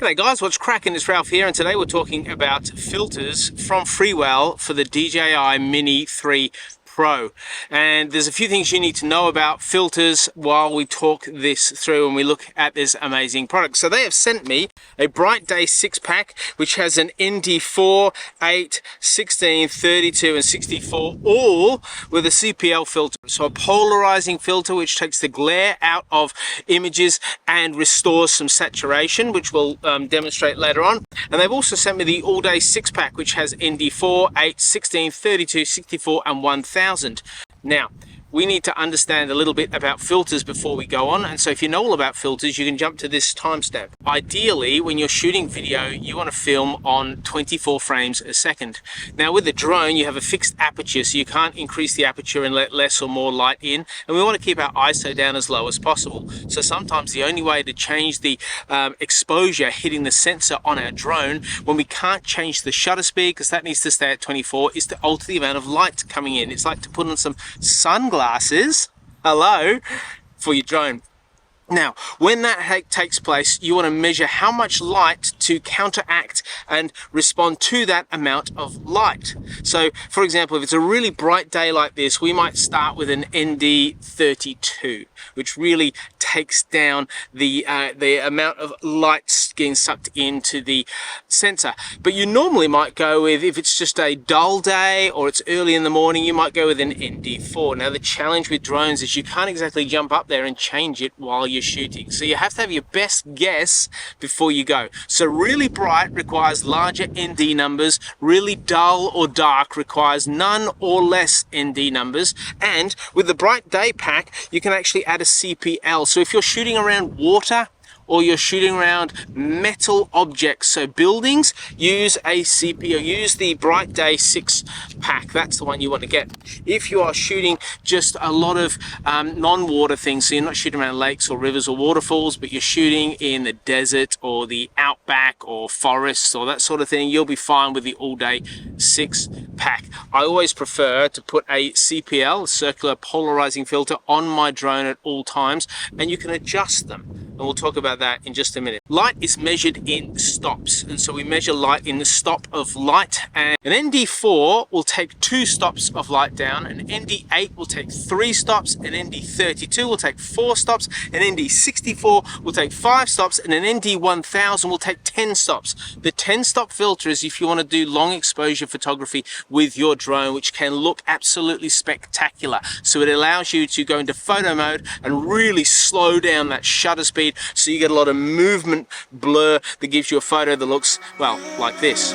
G'day guys, what's cracking? It's Ralph here, and today we're talking about filters from Freewell for the DJI Mini 3 Pro. And there's a few things you need to know about filters while we talk this through and we look at this amazing product. So they have sent me a Bright Day 6-pack which has an ND4, 8, 16, 32 and 64, all with a CPL filter. So a polarizing filter which takes the glare out of images and restores some saturation, which we'll demonstrate later on. And they've also sent me the All Day 6-pack which has ND4, 8, 16, 32, 64 and 1000. Now, we need to understand a little bit about filters before we go on, and so if you know all about filters, you can jump to this timestamp. Ideally, when you're shooting video, you want to film on 24 frames a second. Now, with the drone, you have a fixed aperture, so you can't increase the aperture and let less or more light in, and we want to keep our ISO down as low as possible. So sometimes the only way to change the exposure hitting the sensor on our drone, when we can't change the shutter speed, because that needs to stay at 24, is to alter the amount of light coming in. It's like to put on some sunglasses, hello, for your drone. Now, when that takes place, you want to measure how much light to counteract and respond to that amount of light. So, for example, if it's a really bright day like this, we might start with an ND32, which really takes down the amount of light getting sucked into the sensor. But you normally might go with, if it's just a dull day or it's early in the morning, you might go with an ND4. Now, the challenge with drones is you can't exactly jump up there and change it while you're shooting. So you have to have your best guess before you go. So really bright requires larger ND numbers. Really dull or dark requires none or less ND numbers. And with the Bright Day pack, you can actually add a CPL. So if you're shooting around water, or you're shooting around metal objects, so buildings, use a CPL, use the Bright Day 6-pack. That's the one you want to get. If you are shooting just a lot of non-water things, so you're not shooting around lakes or rivers or waterfalls, but you're shooting in the desert or the outback or forests or that sort of thing, you'll be fine with the All Day 6-pack. I always prefer to put a CPL, circular polarizing filter, on my drone at all times, and you can adjust them. And we'll talk about that in just a minute. Light is measured in stops, and so we measure light in the stop of light, and an ND4 will take 2 stops of light down, an ND8 will take 3 stops, an ND32 will take 4 stops, an ND64 will take 5 stops, and an ND1000 will take 10 stops. The 10-stop filter is if you want to do long exposure photography with your drone, which can look absolutely spectacular. So it allows you to go into photo mode and really slow down that shutter speed, so you get a lot of movement blur that gives you a photo that looks, well, like this.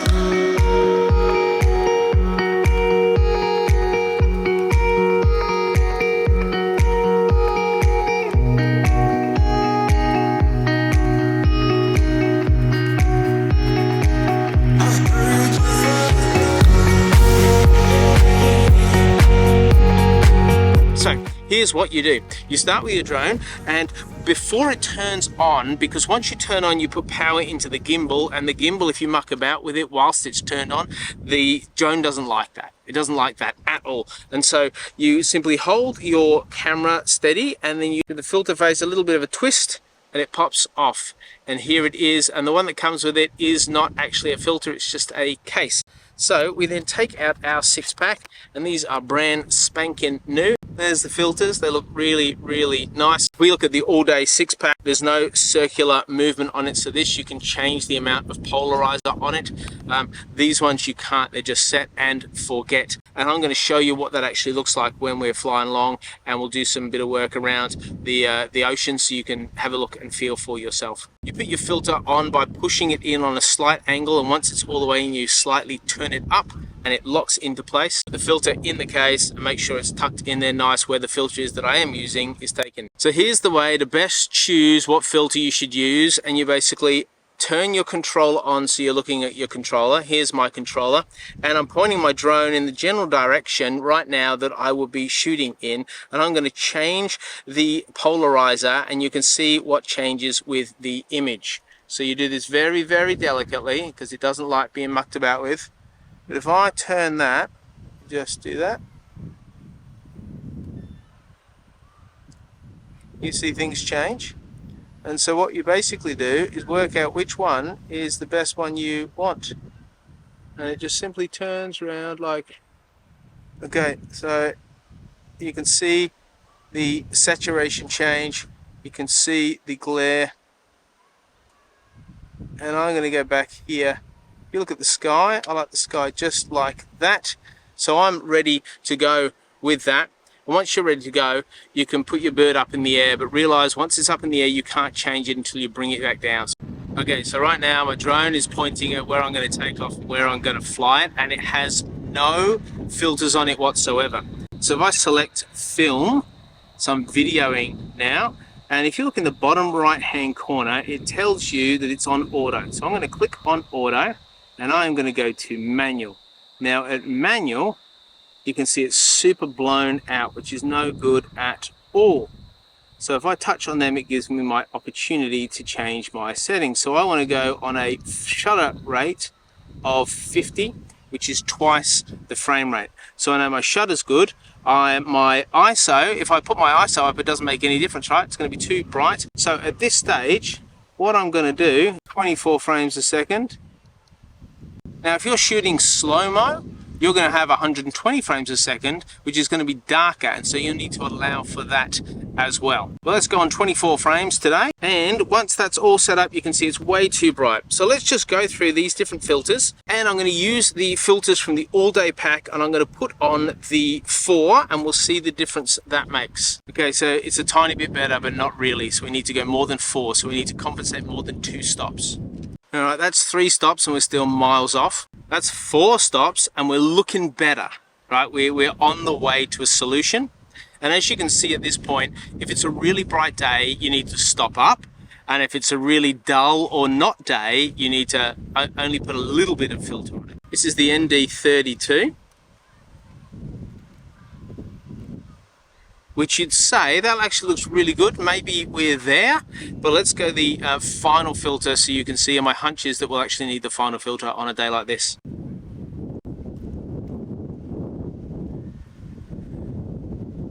So here's what you do. You start with your drone, and before it turns on, because once you turn on, you put power into the gimbal, and the gimbal, if you muck about with it whilst it's turned on, the drone doesn't like that. It doesn't like that at all. And so you simply hold your camera steady, and then you give the filter face a little bit of a twist, and it pops off. And here it is, and the one that comes with it is not actually a filter, it's just a case. So we then take out our 6-pack, and these are brand spanking new. There's the filters. They look really, really nice. We look at the All Day 6-pack. There's no circular movement on it, so this you can change the amount of polarizer on it. These ones you can't. They're just set and forget. And I'm going to show you what that actually looks like when we're flying along, and we'll do some bit of work around the ocean so you can have a look and feel for yourself. You put your filter on by pushing it in on a slight angle, and once it's all the way in, you slightly turn it up and it locks into place. The filter in the case, and make sure it's tucked in there nice where the filter is that I am using is taken. So here's the way to best choose what filter you should use, and you basically turn your controller on, so you're looking at your controller. Here's my controller, and I'm pointing my drone in the general direction right now that I will be shooting in, and I'm going to change the polarizer, and you can see what changes with the image. So you do this very, very delicately because it doesn't like being mucked about with. But if I turn that, just do that, you see things change. And so what you basically do is work out which one is the best one you want. And it just simply turns around like, okay, so you can see the saturation change, you can see the glare, and I'm going to go back here. If you look at the sky, I like the sky just like that. So I'm ready to go with that. And once you're ready to go, you can put your bird up in the air, but realize once it's up in the air, you can't change it until you bring it back down. Okay, so right now my drone is pointing at where I'm going to take off, where I'm going to fly it, and it has no filters on it whatsoever. So if I select film, so I'm videoing now, and if you look in the bottom right hand corner, it tells you that it's on auto. So I'm going to click on auto, and I'm going to go to manual. Now at manual, you can see it's super blown out, which is no good at all. So if I touch on them, it gives me my opportunity to change my settings. So I want to go on a shutter rate of 50, which is twice the frame rate. So I know my shutter's good. My ISO, if I put my ISO up, it doesn't make any difference, right? It's going to be too bright. So at this stage, what I'm going to do, 24 frames a second. Now, if you're shooting slow-mo, you're going to have 120 frames a second, which is going to be darker, and so you need to allow for that as well. Well, let's go on 24 frames today, and once that's all set up, you can see it's way too bright. So let's just go through these different filters, and I'm going to use the filters from the all-day pack, and I'm going to put on the 4, and we'll see the difference that makes. Okay, so it's a tiny bit better, but not really, so we need to go more than 4, so we need to compensate more than 2 stops. All right, that's 3 stops and we're still miles off. That's 4 stops and we're looking better, right? We're on the way to a solution. And as you can see at this point, if it's a really bright day, you need to stop up. And if it's a really dull or not day, you need to only put a little bit of filter on it. This is the ND32, which you'd say that actually looks really good. Maybe we're there, but let's go the final filter so you can see, and my hunch is that we'll actually need the final filter on a day like this.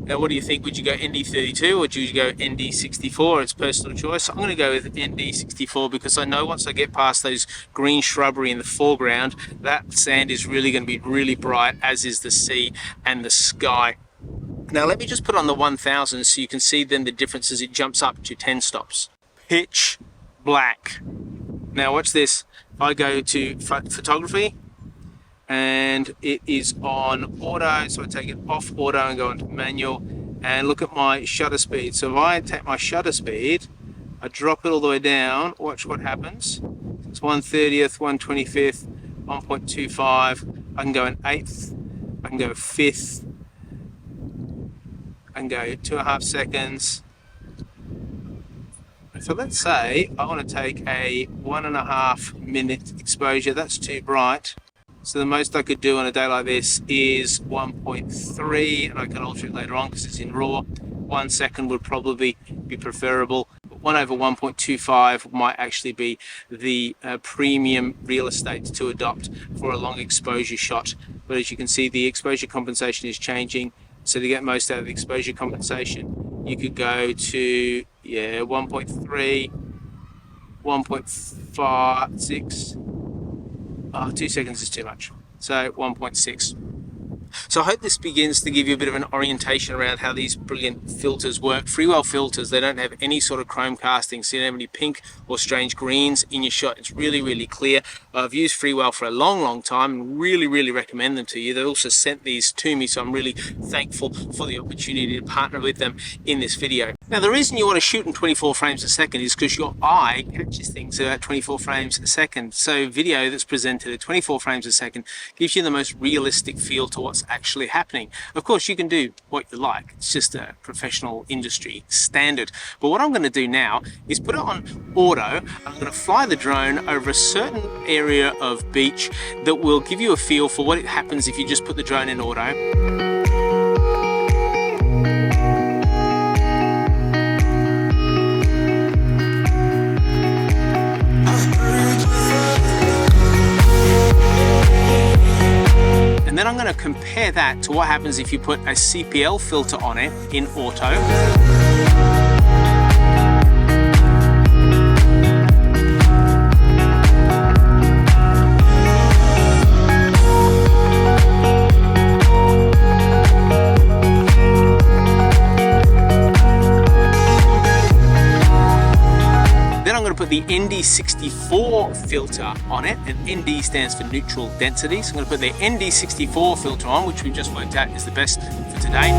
Now, what do you think? Would you go ND32 or would you go ND64? It's personal choice. I'm going to go with ND64 because I know once I get past those green shrubbery in the foreground, that sand is really going to be really bright, as is the sea and the sky. Now let me just put on the 1000 so you can see then the difference as it jumps up to 10 stops. Pitch black. Now watch this. I go to photography and it is on auto, so I take it off auto and go into manual, and look at my shutter speed. So if I take my shutter speed, I drop it all the way down, watch what happens. It's 1/30th, 1/25th, 1.25. I can go an 1/8, I can go 1/5, and go 2.5 seconds. So let's say I want to take a 1.5 minute exposure. That's too bright. So the most I could do on a day like this is 1.3, and I can alter it later on because it's in RAW. 1 second would probably be preferable. But 1/1.25 might actually be the premium real estate to adopt for a long exposure shot. But as you can see, the exposure compensation is changing. So to get most out of the exposure compensation, you could go to 1.3, 1.56. 2 seconds is too much. So 1.6. So I hope this begins to give you a bit of an orientation around how these brilliant filters work. Freewell filters, they don't have any sort of chrome casting, so you don't have any pink or strange greens in your shot. It's really, really clear. I've used Freewell for a long, long time and really, really recommend them to you. They also sent these to me, so I'm really thankful for the opportunity to partner with them in this video. Now, the reason you want to shoot in 24 frames a second is because your eye catches things at 24 frames a second. So video that's presented at 24 frames a second gives you the most realistic feel to what's actually happening. Of course, you can do what you like. It's just a professional industry standard. But what I'm going to do now is put it on auto. I'm going to fly the drone over a certain area of beach that will give you a feel for what happens if you just put the drone in auto. And then I'm going to compare that to what happens if you put a CPL filter on it in auto. ND64 filter on it, and ND stands for neutral density. So I'm going to put the ND64 filter on, which we just worked out is the best for today.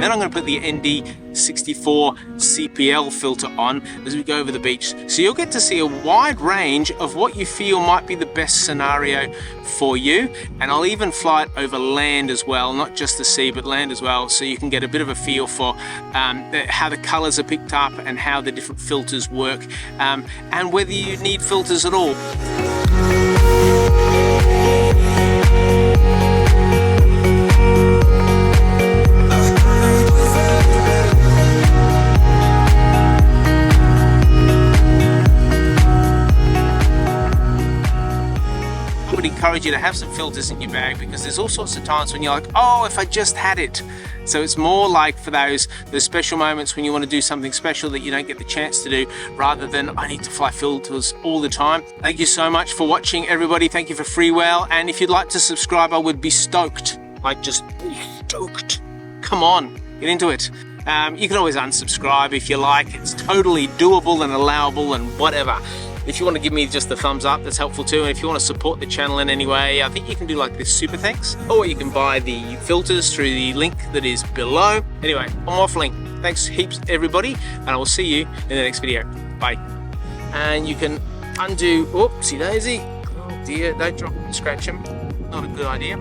Then I'm going to put the ND64 CPL filter on as we go over the beach. So you'll get to see a wide range of what you feel might be the best scenario for you. And I'll even fly it over land as well, not just the sea, but land as well. So you can get a bit of a feel for how the colors are picked up and how the different filters work, and whether you need filters at all. I would encourage you to have some filters in your bag, because there's all sorts of times when you're like, oh, if I just had it. So it's more like for those special moments when you want to do something special that you don't get the chance to do, rather than I need to fly filters all the time. Thank you so much for watching, everybody. Thank you for Freewell, and if you'd like to subscribe, I would be stoked. Like, just stoked. Come on, get into it. You can always unsubscribe if you like. It's totally doable and allowable and whatever. If you want to give me just the thumbs up, that's helpful too. And if you want to support the channel in any way, I think you can do like this super thanks, or you can buy the filters through the link that is below. Anyway, I'm waffling. Thanks heaps, everybody, and I will see you in the next video. Bye. And you can undo, oopsie daisy. Oh dear, don't drop and scratch them. Not a good idea.